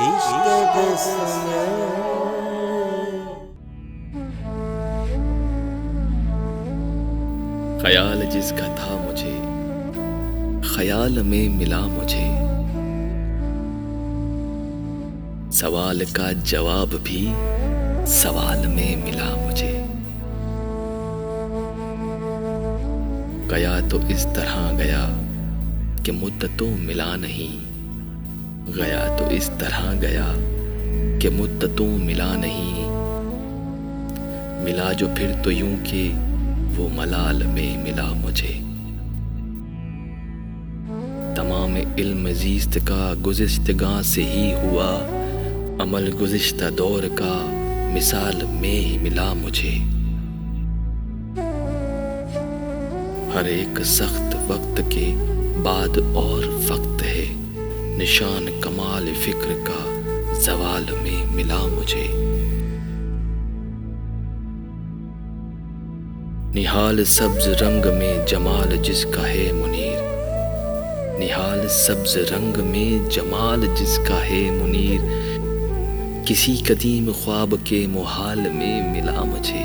इश्क बसमें ख्याल जिसका था मुझे ख्याल में मिला मुझे, सवाल का जवाब भी सवाल में मिला मुझे। गया तो इस तरह गया कि मुद्दतों मिला नहीं, गया तो इस तरह गया कि मुद्दतों मिला नहीं। मिला जो फिर तो यूं कि वो मलाल में मिला मुझे। तमाम इल्म ज़ीस्त का गुज़िश्तगां से ही हुआ, अमल गुज़िश्ता दौर का मिसाल में ही मिला मुझे। हर एक सख्त वक्त के बाद और वक्त है, निशान कमाल फिक्र का ज़वाल में मिला मुझे। निहाल सब्ज रंग में जमाल जिसका है मुनीर, निहाल सब्ज रंग में जमाल जिसका है मुनीर, किसी कदीम ख्वाब के मुहाल में मिला मुझे।